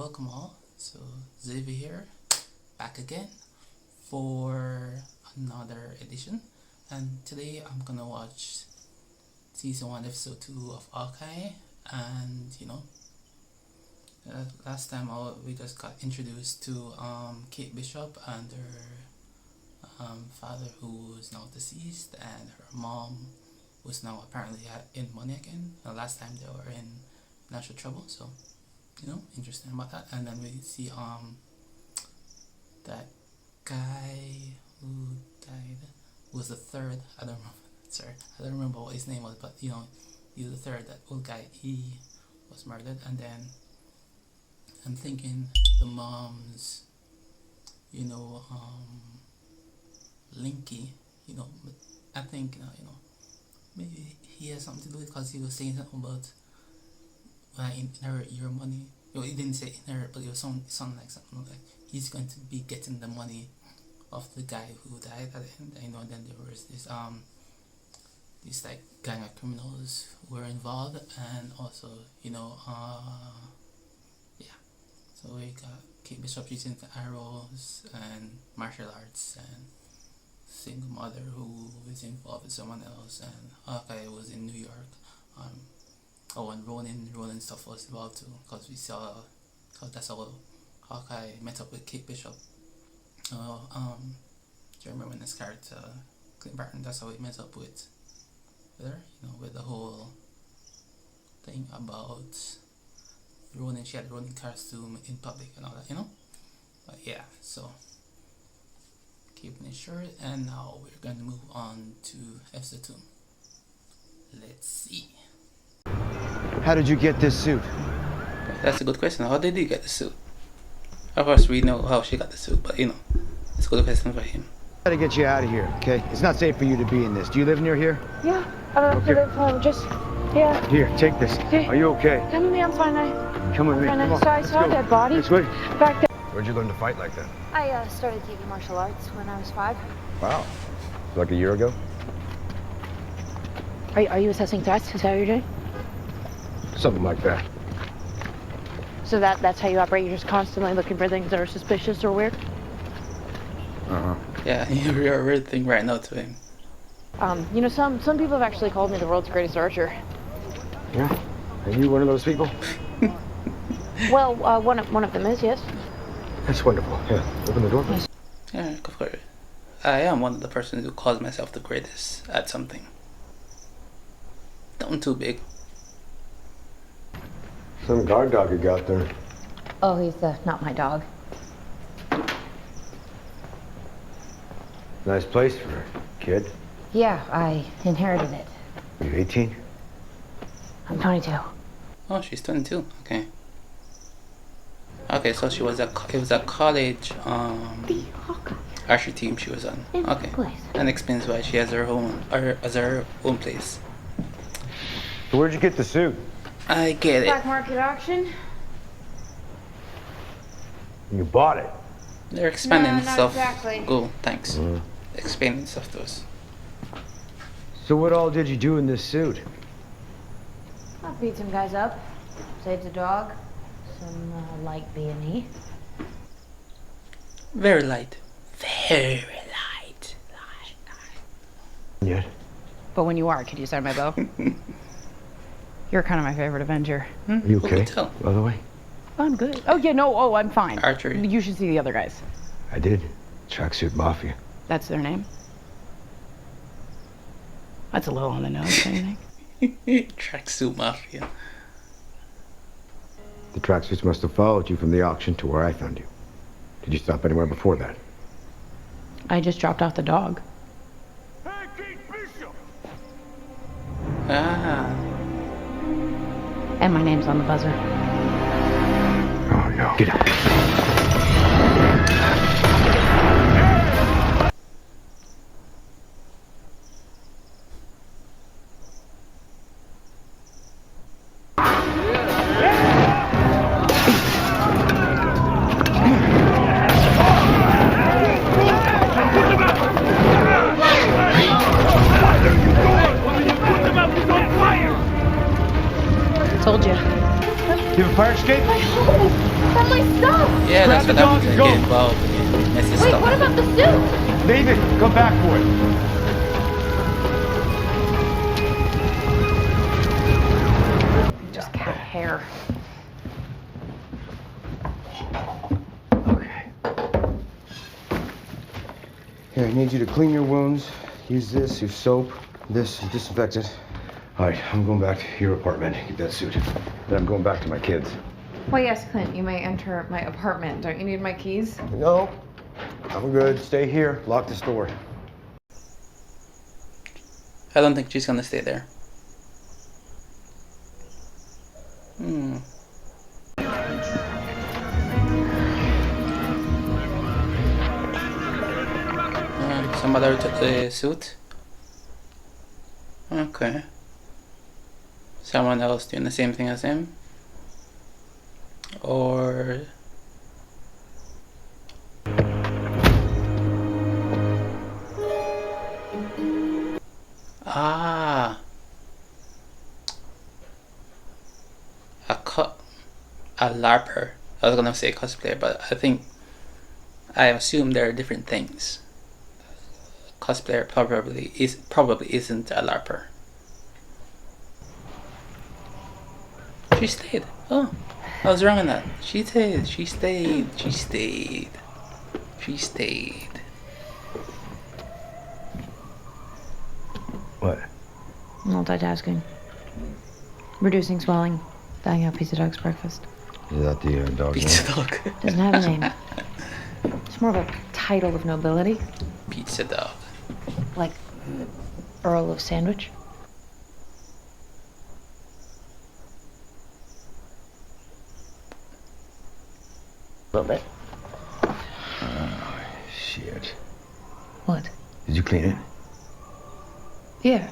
welcome all. So Xavier here, back again for another edition, and today I'm gonna watch season 1 episode 2 of Hawkeye. And last time we just got introduced to Kate Bishop and her father, who is now deceased, and her mom was now apparently in money again. The last time they were in financial trouble, so interesting about that. And then we see that guy who died was the third. I don't remember what his name was, but he was the third. That old guy, he was murdered. And then I'm thinking the mom's Linky, but I think maybe he has something to do with it, because he was saying something about inherit your money. He didn't say inherit, but it was something like he's going to be getting the money of the guy who died at the end. And then there was this like gang of criminals who were involved, and also so we got Kate Bishop using the arrows and martial arts, and single mother who was involved with someone else, and Hawkeye was in New York. And Ronin stuff was involved too, because that's how Hawkeye met up with Kate Bishop. Do you remember this character, Clint Barton? That's how he met up with her, with the whole thing about Ronin. She had a Ronin costume in public and all that, But yeah, so keeping it short, and now we're going to move on to episode 2. Let's see. How did you get this suit? That's a good question. How did he get the suit? Of course, we know how she got the suit, but it's a good question for him. Gotta get you out of here, okay? It's not safe for you to be in this. Do you live near here? Yeah, I live yeah. Here, take this. Okay. Are you okay? Come with me, I'm fine. Come with me. And Come on. so I saw a dead body This way. back there. Where'd you learn to fight like that? I started taking martial arts when I was 5. Wow. Like a year ago? Are you assessing threats? Is that what you're doing? Something like that. So that's how you operate? You're just constantly looking for things that are suspicious or weird? Uh-huh. Yeah, you're a weird thing right now to him. Some people have actually called me the world's greatest archer. Yeah? Are you one of those people? Well, one of them is, yes. That's wonderful. Yeah. Open the door, please. Yeah, of course. I am one of the persons who calls myself the greatest at something. Don't too big. Some guard dog you got there. Oh, he's not my dog. Nice place for a kid. Yeah, I inherited it. Are you 18? I'm 22. Oh, she's 22. Okay. Okay, so it was a college The Hawkeye. archery team she was on. Okay. Place. And explains why she has her own place. So where'd you get the suit? I get it. Black market auction? You bought it. They're expanding No, not stuff. exactly. Go, thanks. Expanding stuff to us. So what all did you do in this suit? I beat some guys up. Saved a dog. Some light B&E. Very light. Very light. Yet. But when you are, could you sign my bow? You're kind of my favorite Avenger. Are you Who okay? could tell? By the way, I'm good. Oh, yeah, no, I'm fine. Archery. You should see the other guys. I did. Tracksuit Mafia. That's their name? That's a little on the nose, don't you think? Tracksuit Mafia. The tracksuits must have followed you from the auction to where I found you. Did you stop anywhere before that? I just dropped off the dog. Ah. And my name's on the buzzer. Oh, no. Get out. Told you. You have a fire escape? My home! From my stuff! Yeah, Grab that's the what dog happens and when you go. get involved in messy Wait, stuff. what about the suit? David, come back for it. Just cat hair. Okay. Here, I need you to clean your wounds. Use this, use soap, this, and disinfectant. All right, I'm going back to your apartment. Get that suit. Then I'm going back to my kids. Well, yes, Clint, you may enter my apartment. Don't you need my keys? No, I'm good. Stay here. Lock this door. I don't think she's gonna stay there. Hmm. Some other took the suit. Okay. Someone else doing the same thing as him? Or... Ah! A LARPer. I was gonna say cosplayer, but I assume there are different things. Cosplayer probably isn't a LARPer. She stayed. Oh, I was wrong on that. She stayed. What? Multitasking. Reducing swelling. Dying out pizza dog's breakfast. Is that the dog's Pizza dog. Doesn't have a name. It's more of a title of nobility. Pizza dog. Like Earl of Sandwich. A little bit. Oh, shit. What? Did you clean it? Yeah.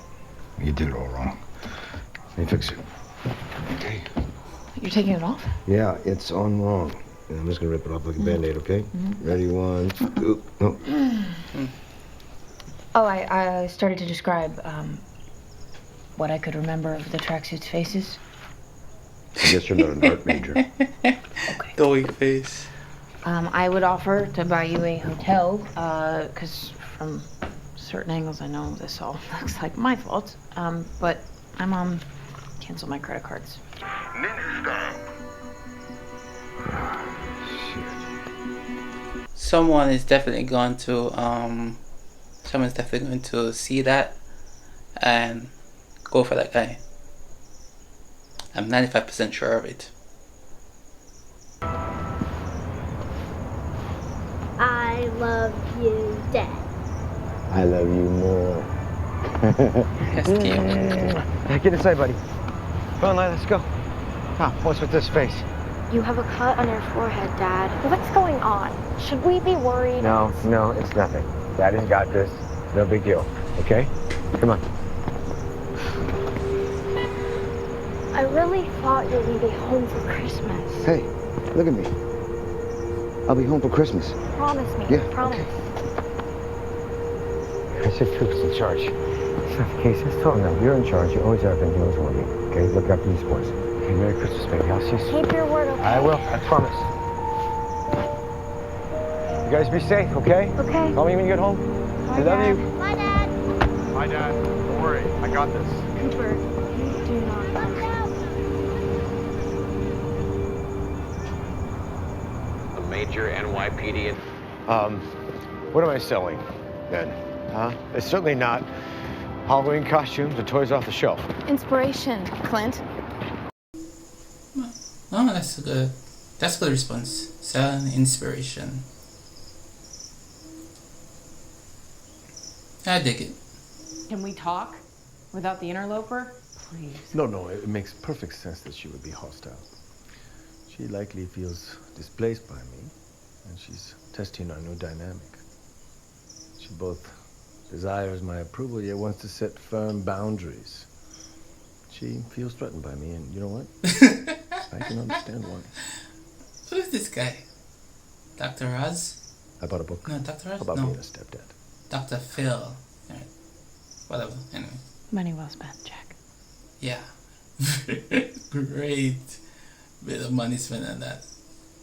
You did it all wrong. Let me fix it. Okay. You're taking it off? Yeah, it's on wrong. And I'm just gonna rip it off like a band-aid, okay? Ready, 1, 2, no. Oh, I started to describe what I could remember of the tracksuit's faces. I guess you're not an art major. Okay. Doughy face. I would offer to buy you a hotel, because from certain angles I know this all looks like my fault. But my mom canceled my credit cards. Ninja style. Someone's definitely going to see that and go for that guy. I'm 95% sure of it. I love you, Dad. I love you more. That's cute. Hey, get inside, buddy. Come on, Lila, let's go. Tom, what's with this face? You have a cut on your forehead, Dad. What's going on? Should we be worried? No, it's nothing. Daddy's got this. No big deal, okay? Come on. I really thought you were going to be home for Christmas. Hey, look at me. I'll be home for Christmas. Promise me. Yeah, Promise. I said Phil's in charge. It's not the case. Just tell him that. You're in charge. You always have been. You always will be. Okay? Look after these boys. Okay, Merry Christmas, baby. I'll see you soon. Keep your word, okay? I will. I promise. You guys be safe, okay? Okay. Call me when you get home. Bye, I love Dad. you. Bye, Dad. Bye, Dad. Don't worry. I got this. Cooper, do not. Watch out. A major NYPD. What am I selling, then? Huh? It's certainly not Halloween costumes or toys off the shelf. Inspiration, Clint. Oh, that's a good response. Selling inspiration. I dig it. Can we talk without the interloper? Please. No, it makes perfect sense that she would be hostile. She likely feels displaced by me, and she's testing our new dynamic. She both desires my approval, yet wants to set firm boundaries. She feels threatened by me, and you know what? I can understand why. Who's this guy? Dr. Oz? I bought a book No, Dr. Oz? about No. being a stepdad. Dr. Phil. Alright. Whatever. Anyway. Money well spent, Jack. Yeah. Great. Bit of money spent on that.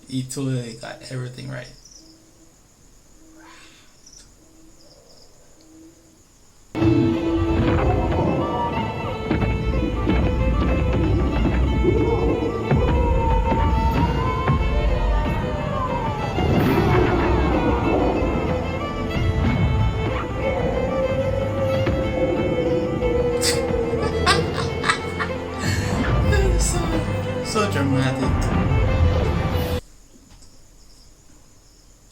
He totally got everything right. So dramatic.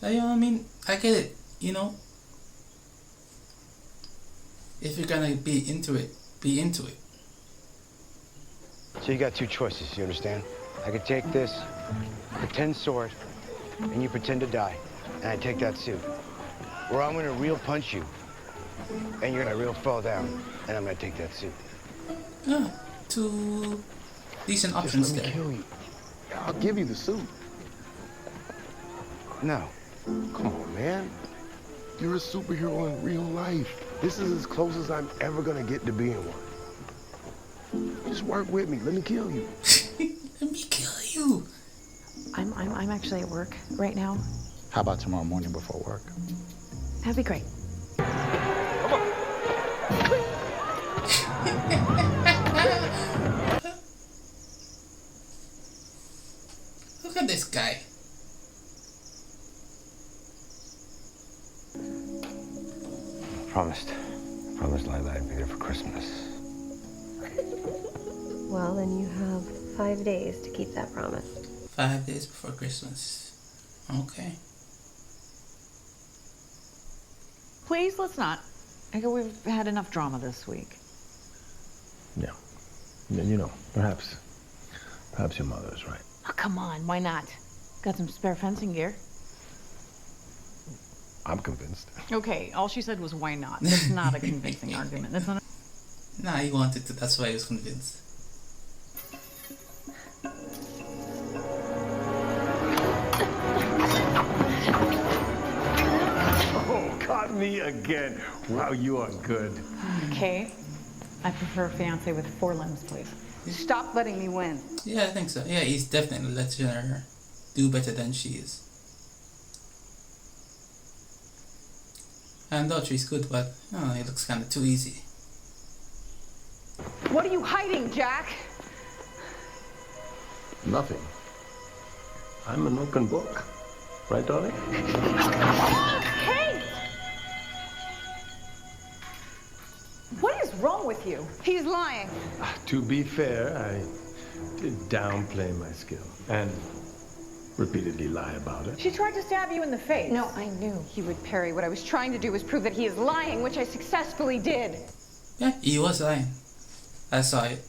You know what I mean? I get it, you know? If you're gonna be into it, be into it. So you got two choices, you understand? I could take this, pretend sword, and you pretend to die, and I take that suit. Or I'm gonna real punch you, and you're gonna real fall down, and I'm gonna take that suit. Yeah, two decent options Just let me there. kill you. I'll give you the suit. No. Come on, man. You're a superhero in real life. This is as close as I'm ever gonna get to being one. Just work with me. Let me kill you. Let me kill you. I'm actually at work right now. How about tomorrow morning before work? That'd be great. Look at this guy. Promised. Promised Lila I'd be there for Christmas. Well, then you have 5 days to keep that promise. 5 days before Christmas. Okay. Please, let's not. I think we've had enough drama this week. Yeah. You know, perhaps your mother is right. Oh, come on, why not? Got some spare fencing gear. I'm convinced. Okay, all she said was why not. That's not a convincing argument. That's not Nah, he wanted to. That's why he was convinced. Oh, caught me again. Wow, you are good. Okay. I prefer a fiance with 4 limbs, please. Stop letting me win. Yeah, I think so. Yeah, he's definitely letting her do better than she is. And Daughtry's good, but it looks kind of too easy. What are you hiding, Jack? Nothing. I'm an open book. Right, darling? Hey! What is wrong with you? He's lying. To be fair, I did downplay my skill and repeatedly lie about it. She tried to stab you in the face. No, I knew he would parry. What I was trying to do was prove that he is lying, which I successfully did. Yeah, he was lying. I saw it.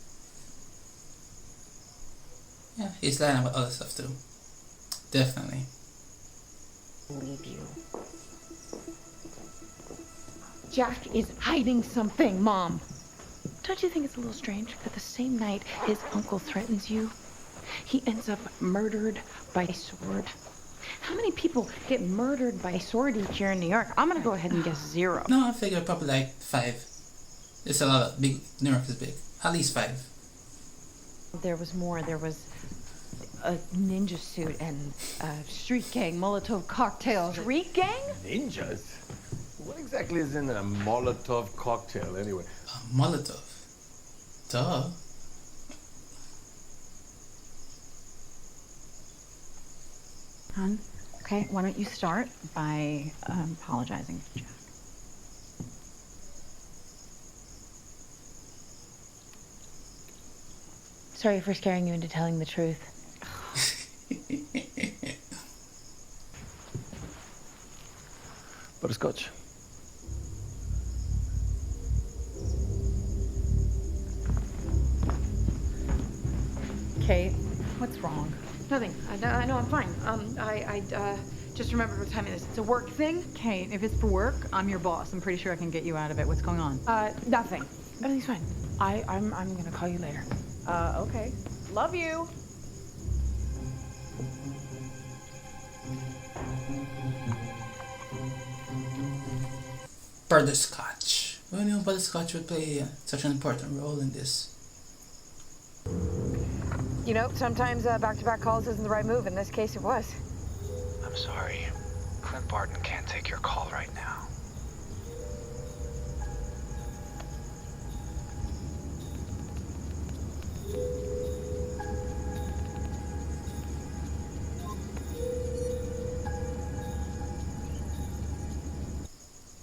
Yeah, he's lying about other stuff too. Definitely. Leave you. Jack is hiding something, Mom. Don't you think it's a little strange that the same night his uncle threatens you, he ends up murdered by sword? How many people get murdered by sword each year in New York? I'm gonna go ahead and guess 0. No, I figure probably like 5. It's a lot of big. New York is big. At least 5. There was more. There was a ninja suit and a street gang Molotov cocktails. Street gang? Ninjas? What exactly is in a Molotov cocktail, anyway? A Molotov. Duh. Hon, okay, why don't you start by apologizing to Jack? Sorry for scaring you into telling the truth. Butterscotch. Kate, what's wrong? Nothing. I know I'm fine. I just remembered what time it is. It's a work thing. Kate, if it's for work, I'm your boss. I'm pretty sure I can get you out of it. What's going on? Nothing. Everything's fine. I'm gonna call you later. Okay. Love you. Butterscotch. Who knew Butterscotch would play such an important role in this? You know, sometimes back-to-back calls isn't the right move. In this case, it was. I'm sorry. Clint Barton can't take your call right now.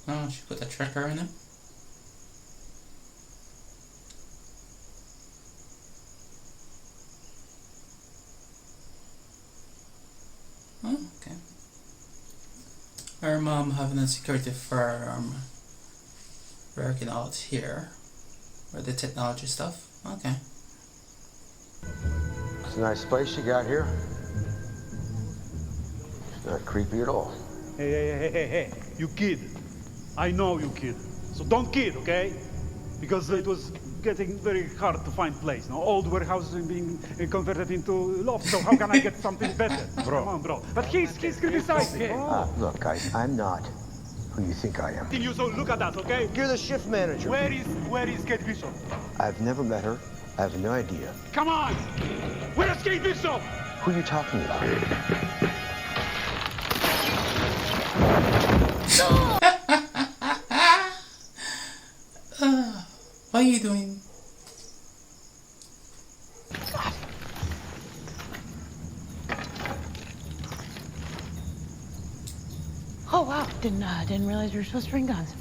Oh, she put a tracker in him. Oh, okay. Her mom having a security firm working out here for the technology stuff. Okay. It's a nice place you got here. It's not creepy at all. Hey, you kid. I know you kid. So don't kid, okay? Because it was getting very hard to find place. Now, old warehouses are being converted into lofts, so how can I get something better? Bro. Come on, bro. But he's criticizing. Look, guys, I'm not who you think I am. You so look at that, okay? You're the shift manager. Where is Kate Bishop? I've never met her. I have no idea. Come on! Where's Kate Bishop? Who are you talking about? What are you doing? Oh wow, didn't realize you were supposed to bring guns.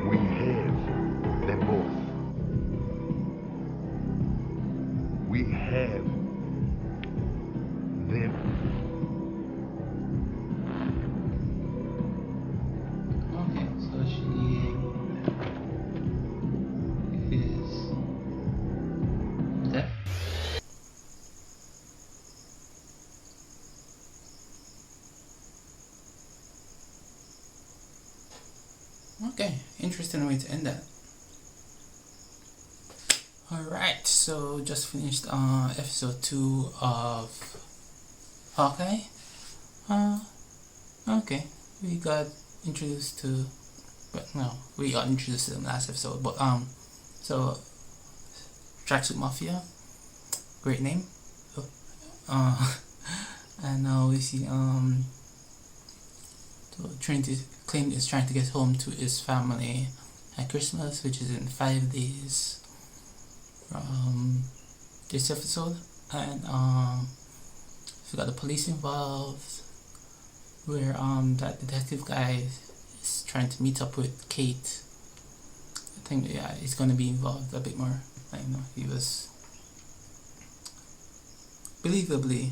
We have them both. We have them. Okay, so she is deaf. Okay, interesting way to end that. Alright, so just finished episode 2 of Hawkeye. Okay, we got introduced to, but no, we got introduced to them last episode, but so Tracksuit Mafia, great name. And now we see so Trinity claimed is trying to get home to his family at Christmas, which is in 5 days from this episode. And we got the police involved, where that detective guy is trying to meet up with Kate. I think he's gonna be involved a bit more. I know he was believably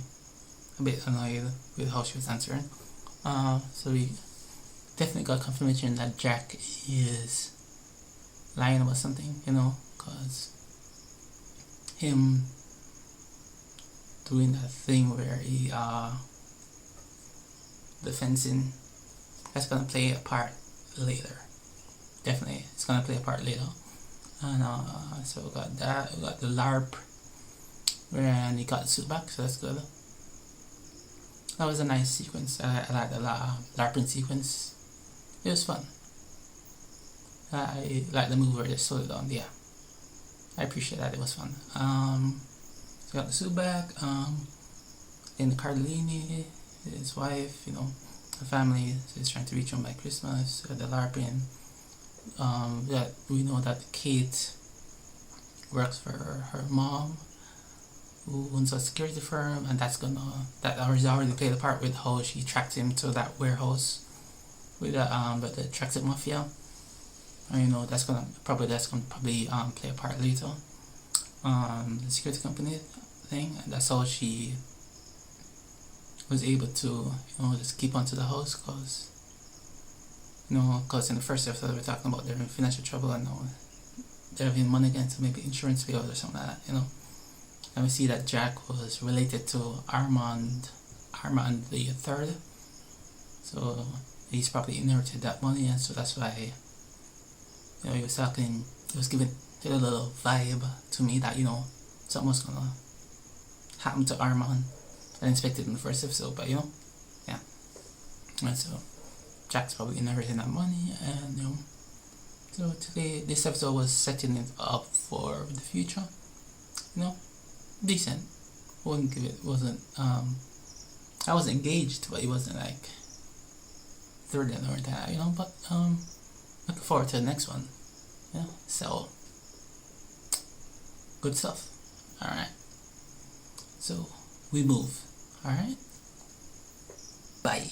a bit annoyed with how she was answering. So we definitely got confirmation that Jack is lying about something, cause him doing that thing where he the fencing, that's gonna play a part later. Definitely, it's gonna play a part later. And so we got that. We got the LARP, where he got the suit back, so that's good. That was a nice sequence. I like the LARPing sequence. It was fun. I like the move where they slowed it down. Yeah, I appreciate that. It was fun. So got the suit back. In the Cardellini, his wife, the family is trying to reach him by Christmas. The LARPing. That we know that Kate works for her mom, who owns a security firm, and that already played a part with how she tracked him to that warehouse with the Tracksuit Mafia. And that's gonna probably play a part later. The security company thing, and that's how she was able to just keep onto the house, because in the first episode we're talking about they're in financial trouble and they're having money again to maybe insurance payout or something like that, And we see that Jack was related to Armand the third, so he's probably inherited that money, and so that's why You know, he was talking, he was giving a little vibe to me that, you know, something was gonna happen to Armand. I didn't expect it in the first episode, but you know, yeah. And so Jack's probably inheriting that money, and you know, so today this episode was setting it up for the future. You know, decent. Wouldn't give it, wasn't I was engaged, but it wasn't like thrilling or that, you know, but looking forward to the next one. Yeah, so good stuff. Alright. So we move. Alright? Bye.